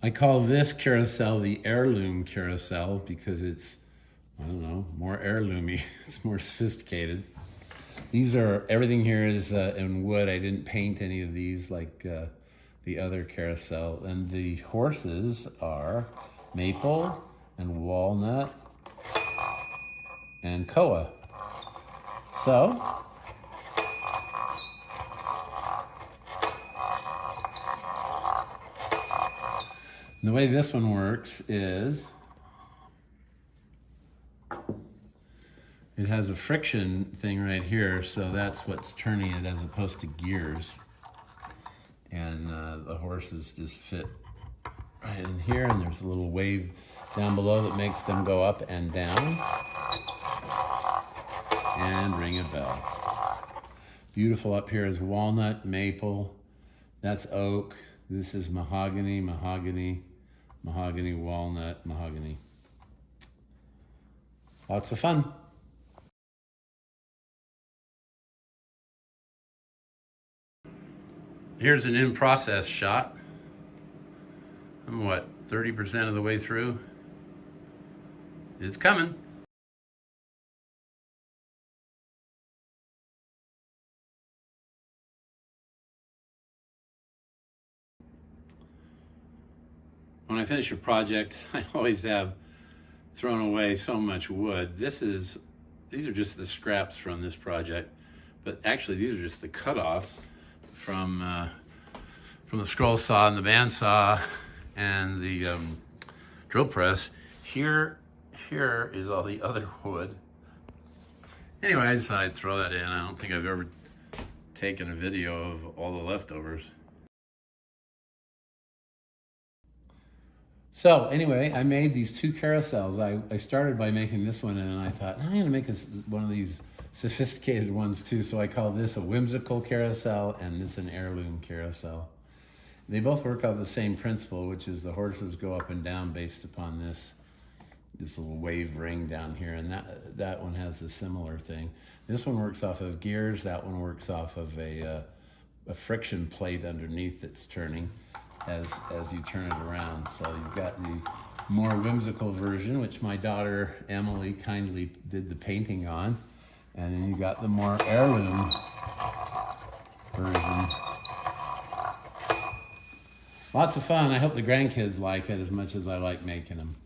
I call this carousel the Heirloom carousel because it's, I don't know, more heirloomy. It's more sophisticated. Everything here is in wood. I didn't paint any of these like the other carousel. And the horses are maple and walnut and koa. So, the way this one works is it has a friction thing right here, so that's what's turning it as opposed to gears. And the horses just fit right in here, and there's a little wave down below that makes them go up and down and ring a bell. Beautiful. Up here is walnut, maple, that's oak, this is mahogany, mahogany, mahogany, walnut, mahogany. Lots of fun. Here's an in-process shot. I'm what, 30% of the way through? It's coming. When I finish a project, I always have thrown away so much wood. These are just the scraps from this project, but actually these are just the cutoffs from the scroll saw and the bandsaw and the drill press. Here is all the other wood. Anyway, I decided to throw that in. I don't think I've ever taken a video of all the leftovers. So anyway, I made these two carousels. I started by making this one, and I thought, I'm gonna make one of these sophisticated ones too. So I call this a whimsical carousel and this an heirloom carousel. They both work off the same principle, which is the horses go up and down based upon this little wave ring down here, and that one has the similar thing. This one works off of gears, that one works off of a friction plate underneath that's turning as you turn it around. So you've got the more whimsical version, which my daughter Emily kindly did the painting on, and then you got the more heirloom version. Lots of fun. I hope the grandkids like it as much as I like making them.